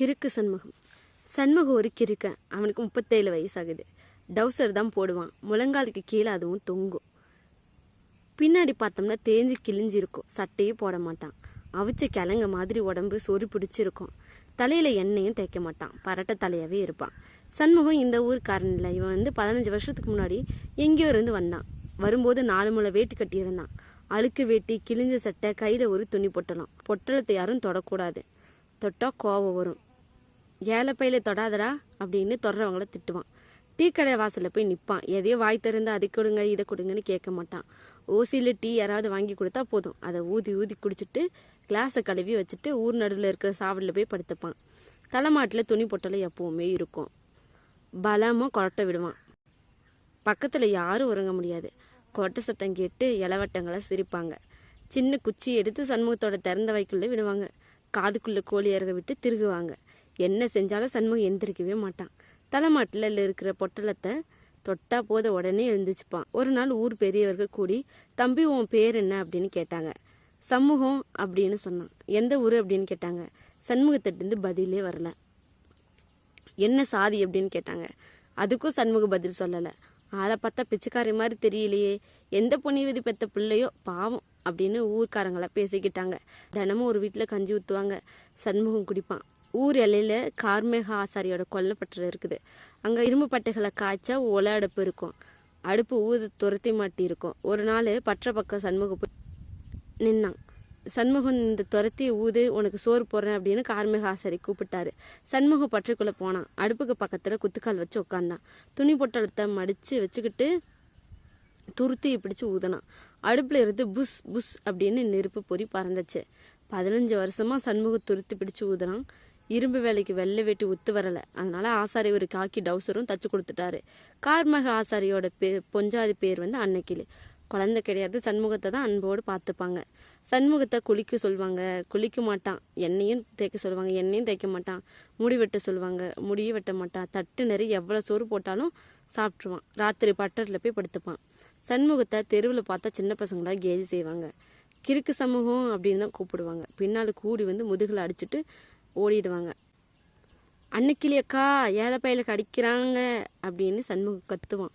கிறுக்கு சண்முகம். சண்முகம் ஒரு கிறுக்கன். அவனுக்கு 37 வயசாகுது. டவுசர் தான் போடுவான். முழங்காலுக்கு கீழே அதுவும் தொங்கும். பின்னாடி பார்த்தோம்னா தேஞ்சு கிழிஞ்சிருக்கும். சட்டையே போட மாட்டான். அவிச்ச கிழங்க மாதிரி உடம்பு சொறி பிடிச்சிருக்கும். தலையில எண்ணெயும் தேய்க்க மாட்டான். பரட்ட தலையாவே இருப்பான். சண்முகம் இந்த ஊருக்காரன் இல்லை. இவன் 15 வருஷத்துக்கு முன்னாடி எங்கேயோ இருந்து வந்தான். வரும்போது 4 முளை வேட்டி கட்டியிருந்தான். அழுக்கு வேட்டி, கிழிஞ்ச சட்டை, கையில ஒரு துணி பொட்டலாம். பொட்டலத்தை யாரும் தொடக்கூடாது. தொட்டா கோவம் வரும். ஏழை பையில தொடாதரா அப்படின்னு தொடரவங்கள திட்டுவான். டீ கடை வாசலில் போய் நிற்பான். எதையோ வாய் திறந்து அதை கொடுங்க இதை கொடுங்கன்னு கேட்க மாட்டான். ஓசியில் டீ யாராவது வாங்கி கொடுத்தா போதும், அதை ஊதி ஊதி குடிச்சிட்டு கிளாஸை கழுவி வச்சுட்டு ஊர் நடுவில் இருக்கிற சாவடியில் போய் படுத்துப்பான். தலைமாட்டில் துணி பொட்டலை எப்பவுமே இருக்கும். பலமாக கொரட்டை விடுவான். பக்கத்தில் யாரும் உறங்க முடியாது. கொரட்டை சத்தம் கேட்டு இளவட்டங்களை சிரிப்பாங்க. சின்ன குச்சி எடுத்து சண்முகத்தோட திறந்த வைக்குள்ளே விடுவாங்க. காதுக்குள்ளே கோழி இறக விட்டு திருகுவாங்க. என்ன செஞ்சாலும் சண்முகம் எந்திரிக்கவே மாட்டான். தலைமாட்டில் இருக்கிற பொட்டலத்தை தொட்டா போத உடனே எழுந்திரிச்சுப்பான். ஒரு நாள் ஊர் பெரியவர்கள் கூடி, தம்பி உன் பேர் என்ன அப்படின்னு கேட்டாங்க. சண்முகம் அப்படின்னு சொன்னான். எந்த ஊர் அப்படின்னு கேட்டாங்க. சண்முகத்திட்டு பதிலே வரல. என்ன சாதி அப்படின்னு கேட்டாங்க. அதுக்கும் சண்முகம் பதில் சொல்லலை. ஆளை பார்த்தா பிச்சைக்காரி மாதிரி தெரியலையே, எந்த பொன்னிவதி பெத்த பிள்ளையோ பாவம் அப்படின்னு ஊர்க்காரங்களா பேசிக்கிட்டாங்க. தினமும் ஒரு வீட்டில் கஞ்சி ஊற்றுவாங்க. சண்முகம் குடிப்பான். ஊர் எல்லையில கார்மேக ஆசாரியோட கொல்லப்பட்டு இருக்குது. அங்க இரும்பு பட்டைகளை காய்ச்சா ஒலை அடுப்பு இருக்கும். அடுப்பு ஊத துரத்தி மாட்டி இருக்கும். ஒரு நாள் பற்ற பக்கம் சண்முகம் நின்னான். சண்முகம் இந்த துரத்தி ஊது, உனக்கு சோறு போடுறேன் அப்படின்னு கார்மேக ஆசாரி கூப்பிட்டாரு. சண்முகம் பற்றைக்குள்ள போனான். அடுப்புக்கு பக்கத்துல குத்துக்கால் வச்சு உட்காந்தான். துணி பொட்டலத்தை மடிச்சு வச்சுக்கிட்டு துருத்தி பிடிச்சு ஊதனான். அடுப்புல இருந்து புஷ் புஷ் அப்படின்னு நெருப்பு பொறி பறந்துச்சு. 15 வருஷமா சண்முகம் துருத்தி பிடிச்சு ஊதனான். இரும்பு வேலைக்கு வெள்ளை வேட்டி ஒத்து வரல. அதனால ஆசாரி ஒரு காக்கி டவுசரும் தச்சு கொடுத்துட்டாரு. கார்மக ஆசாரியோட பொஞ்சாதி பேர் அன்னக்கிளி. குழந்தை கிடையாது. சண்முகத்தை தான் அன்போடு பார்த்துப்பாங்க. சண்முகத்தை குளிக்க சொல்லுவாங்க. குளிக்க மாட்டான். எண்ணெயும் தேய்க்க சொல்லுவாங்க. எண்ணெயும் தேய்க்க மாட்டான். முடி வெட்ட சொல்லுவாங்க. முடியும் வெட்ட மாட்டான். தட்டு நிறைய எவ்வளோ சோறு போட்டாலும் சாப்பிட்ருவான். ராத்திரி பட்டரில் போய் படுத்துப்பான். சண்முகத்தை தெருவில் பார்த்தா சின்ன பசங்களா கேலி செய்வாங்க. கிறுக்கு சமூகம் அப்படின்னு தான் கூப்பிடுவாங்க. பின்னால் கூடி முதுகில் அடிச்சுட்டு ஓடிடுவாங்க. அன்னைக்கிளி அக்கா ஏழை பையில கடிக்கிறாங்க அப்படின்னு சண்முகம் கத்துவான்.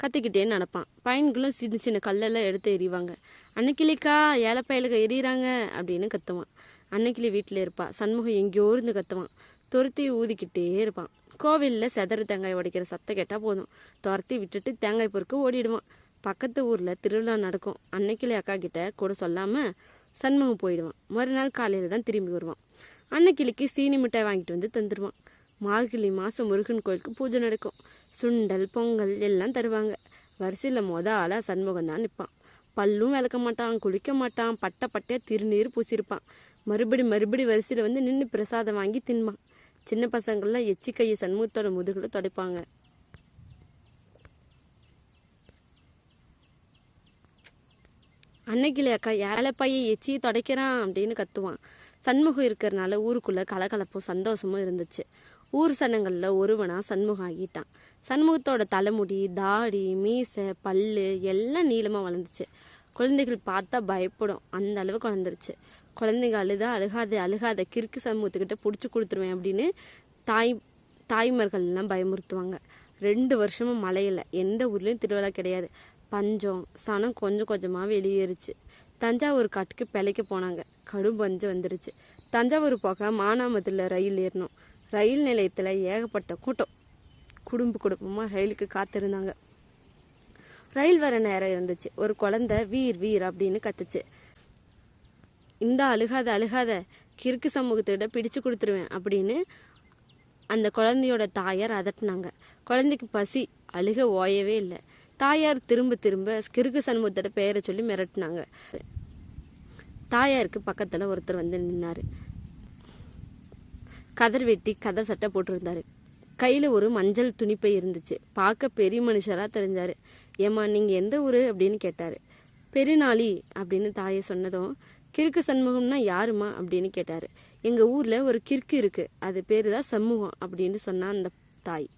கத்திக்கிட்டே நடப்பான். பையன்களும் சின்ன சின்ன கல்லெல்லாம் எடுத்து எறிவாங்க. அன்னைக்கிளிக்கா ஏழை பையில எறிகிறாங்க அப்படின்னு கத்துவான். அன்னைக்கிளி வீட்டில் இருப்பா. சண்முகம் எங்கேயோ இருந்து கத்துவான். துரத்தி ஊதிக்கிட்டே இருப்பான். கோவிலில் செதறு தேங்காய் உடைக்கிற சத்தம் கேட்டால் போதும், துரத்தி விட்டுட்டு தேங்காய் பொறுக்க ஓடிடுவான். பக்கத்து ஊரில் திருவிழா நடக்கும். அன்னைக்கிளி அக்கா கிட்ட கூட சொல்லாமல் சண்முகம் போயிடுவான். மறுநாள் காலையில் தான் திரும்பி வருவான். அன்னைக்கிளிக்கு சீனி மிட்டாய் வாங்கிட்டு தந்துடுவான். மார்கழி மாதம் முருகன் கோயிலுக்கு பூஜை நடக்கும். சுண்டல் பொங்கல் எல்லாம் தருவாங்க. வரிசையில் ஆளாக சண்முகம் தான் நிற்பான். பல்லும் விளக்க மாட்டான், குளிக்க மாட்டான். பட்டையாக திருநீர் பூசியிருப்பான். மறுபடி வரிசையில் நின்று பிரசாதம் வாங்கி தின்பான். சின்ன பசங்கள்லாம் எச்சி கையை சண்முகத்தோட முதுகில் துடைப்பாங்க. அன்னைக்கிளி அக்கா ஏழை பையன் எச்சியை துடைக்கிறான் அப்படின்னு கத்துவான். சண்முகம் இருக்கிறனால ஊருக்குள்ள கலகலப்பும் சந்தோஷமும் இருந்துச்சு. ஊர் சனங்கள்ல ஒருவனா சண்முகம் ஆகிட்டான். சண்முகத்தோட தலைமுடி, தாடி, மீசை, பல்லு எல்லாம் நீளமா வளர்ந்துச்சு. குழந்தைகள் பார்த்தா பயப்படும். அந்த அளவுக்கு வளர்ந்துருச்சு. குழந்தைங்க அழுகாத கிறுக்கு சமூகத்துக்கிட்ட பிடிச்சி கொடுத்துருவேன் அப்படின்னு தாய்மார்கள் எல்லாம் பயமுறுத்துவாங்க. 2 வருஷமா மழையில எந்த ஊர்லயும் திருவிழா கிடையாது. பஞ்சம் சனம் கொஞ்சமா வெளியேறிச்சு. தஞ்சாவூர் காட்டுக்கு பிழைக்க போனாங்க. கடும் பஞ்சம் வந்துருச்சு. தஞ்சாவூர் போக மானாமதுல ரயில் ஏறணும். ரயில் நிலையத்துல ஏகப்பட்ட கூட்டம். குடும்பமா ரயிலுக்கு காத்திருந்தாங்க. ரயில் வர நேரம் இருந்துச்சு. ஒரு குழந்தை வீர் வீர் அப்படின்னு கத்துச்சு. இந்த அழுகாத கிறுக்கு சமூகத்திட பிடிச்சு கொடுத்துருவேன் அப்படின்னு அந்த குழந்தையோட தாயார் அதட்டினாங்க. குழந்தைக்கு பசி, அழுக ஓயவே இல்லை. தாயார் திரும்ப கிறுக்கு சண்முகத்தோட பெயரை சொல்லி மிரட்டினாங்க. தாயாருக்கு பக்கத்துல ஒருத்தர் நின்னாரு. கதர் வெட்டி கதர் சட்டை போட்டிருந்தாரு. கையில ஒரு மஞ்சள் துணிப்பை இருந்துச்சு. பார்க்க பெரிய மனுஷரா தெரிஞ்சாரு. ஏமா நீங்க எந்த ஊரு அப்படின்னு கேட்டாரு. பெருநாளி அப்படின்னு தாயை சொன்னதும், கிறுக்கு சண்முகம்னா யாருமா அப்படின்னு கேட்டாரு. எங்க ஊர்ல ஒரு கிறுக்கு இருக்கு, அது பேருதான் சண்முகம் அப்படின்னு சொன்னா அந்த தாய்.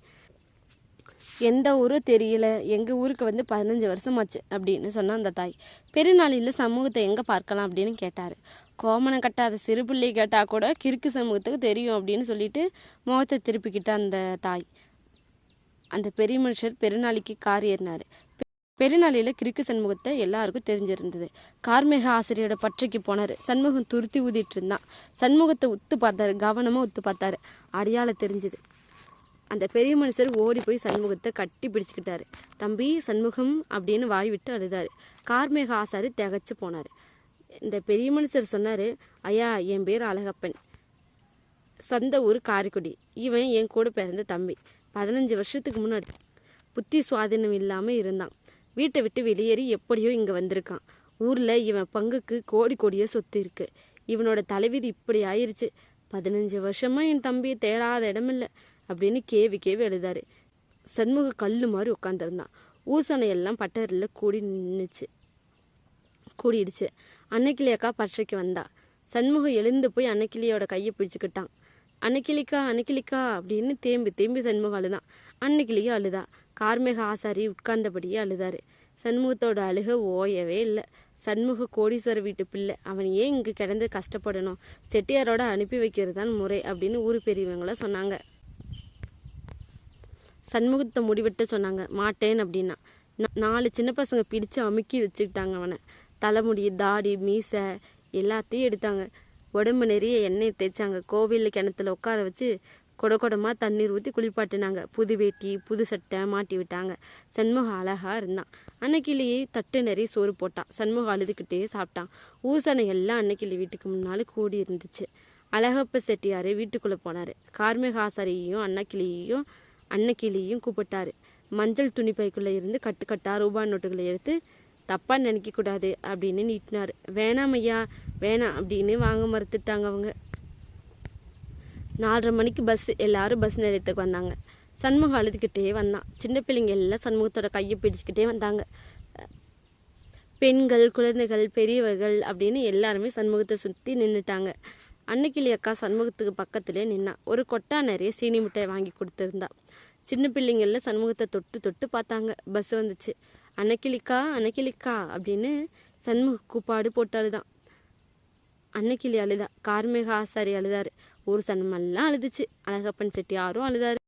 எந்த ஊரும் தெரியல, எங்கள் ஊருக்கு 15 வருஷமாச்சு அப்படின்னு சொன்னா அந்த தாய். பெருநாளில் சமூகத்தை எங்கே பார்க்கலாம் அப்படின்னு கேட்டார். கோமணம் கட்டாத சிறு பிள்ளை கேட்டால் கூட கிறுக்கு சமூகத்துக்கு தெரியும் அப்படின்னு சொல்லிட்டு முகத்தை திருப்பிக்கிட்ட அந்த தாய். அந்த பெரிய மனுஷர் பெருநாளைக்கு கார் ஏறினார். பெருநாளையில் கிறுக்கு சண்முகத்தை எல்லாருக்கும் தெரிஞ்சிருந்தது. கார்மேக ஆசிரியரோட பற்றைக்கு போனார். சண்முகம் துருத்தி ஊதிட்டு இருந்தான். சண்முகத்தை உத்து பார்த்தாரு, கவனமாக உத்து பார்த்தாரு. அடையாளம் தெரிஞ்சுது. அந்த பெரிய மனுஷர் ஓடி போய் சண்முகத்தை கட்டி பிடிச்சிக்கிட்டாரு. தம்பி சண்முகம் அப்படின்னு வாய் விட்டு அழுதாரு. கார்மேக ஆசாரி திகச்சு போனார். இந்த பெரிய மனுஷர் சொன்னார், ஐயா என் பேர் அழகப்பன், சொந்த ஊர் காரைக்குடி. இவன் என் கூட பிறந்த தம்பி. 15 வருஷத்துக்கு முன்னாடி புத்தி சுவாதீனம் இல்லாமல் இருந்தான். வீட்டை விட்டு வெளியேறி எப்படியோ இங்கே வந்திருக்கான். ஊரில் இவன் பங்குக்கு கோடி கோடியோ சொத்து இருக்கு. இவனோட தலைவிதி இப்படி ஆயிருச்சு. 15 வருஷமா என் தம்பியை தேடாத இடமில்லை அப்படின்னு கேவி கேவி எழுதாரு. சண்முக கல்லு மாதிரி உட்காந்துருந்தான். ஊசனையெல்லாம் பட்டரில் கூடிடுச்சு. அன்னைக்கிளி அக்கா பற்றைக்கு வந்தா. சண்முகம் எழுந்து போய் அன்னைக்கிளியோட கையை பிடிச்சுக்கிட்டான். அன்னைக்கிளிக்கா அப்படின்னு தேம்பி சண்முகம் அழுதான். அன்னைக்கிளியும் அழுதா. கார்மேக ஆசாரி உட்கார்ந்தபடியே அழுதாரு. சண்முகத்தோட அழுக ஓயவே இல்லை. சண்முக கோடீஸ்வர வீட்டு பிள்ளை, அவன் ஏன் இங்கே கிடந்து கஷ்டப்படணும், செட்டியாரோட அனுப்பி வைக்கிறது தான் முறை அப்படின்னு ஊர் பெரியவங்கள சொன்னாங்க. சண்முகத்தை முடிவிட்டு சொன்னாங்க. மாட்டேன் அப்படின்னா 4 சின்ன பசங்க பிடிச்சு அமுக்கி வச்சுக்கிட்டாங்க. அவனை தலைமுடி, தாடி, மீசை எல்லாத்தையும் எடுத்தாங்க. உடம்பு நிறைய எண்ணெய் தேய்ச்சாங்க. கோவில் கிணத்துல உட்கார வச்சு கொடமாக தண்ணீர் ஊற்றி குளிப்பாட்டினாங்க. புது வேட்டி புது சட்டை மாட்டி விட்டாங்க. சண்முகம் அழகா இருந்தான். அன்னைக்கிளியை தட்டு நிறைய சோறு போட்டான். சண்முகம் அழுதுகிட்டே சாப்பிட்டான். ஊசனை எல்லாம் அன்னைக்கிளி வீட்டுக்கு முன்னால் கூடி இருந்துச்சு. அழகப்ப செட்டியார் வீட்டுக்குள்ளே போனார். கார்மேக ஆசாரியையும் அன்னைக்கிளியையும் கூப்பிட்டாரு. மஞ்சள் துணி பைக்குள்ளே இருந்து கட்டுக்கட்டா ரூபாய் நோட்டுகளை எடுத்து தப்பா நினைக்க கூடாது அப்படின்னு நீட்டினாரு. வேணாம் ஐயா வேணாம் அப்படின்னு வாங்க மறுத்துட்டாங்க அவங்க. 4:30 மணிக்கு பஸ். எல்லாரும் பஸ் நிலையத்துக்கு வந்தாங்க. சண்முகம் அழுதுகிட்டே வந்தான். சின்ன பிள்ளைங்க எல்லாம் சண்முகத்தோட கையை பிடிச்சிக்கிட்டே வந்தாங்க. பெண்கள், குழந்தைகள், பெரியவர்கள் அப்படின்னு எல்லாருமே சண்முகத்தை சுற்றி நின்றுட்டாங்க. அன்னைக்கிளி அக்கா சண்முகத்துக்கு பக்கத்துலேயே நின்னா. ஒரு கொட்டா நிறைய சீனி மிட்டாய் வாங்கி கொடுத்துருந்தா. சின்ன பிள்ளைங்கள சண்முகத்தை தொட்டு பார்த்தாங்க. பஸ் வந்துச்சு. அன்னைக்கிளிக்கா அப்படின்னு சண்முக கூப்பாடு போட்டு அழுதான். அன்னைக்கிளி அழுதா. கார்மேக ஆசாரி அழுதாரு. ஊர் சனமெல்லாம் அழுதுச்சு. அழகப்பன் செட்டியாரும் அழுதாரு.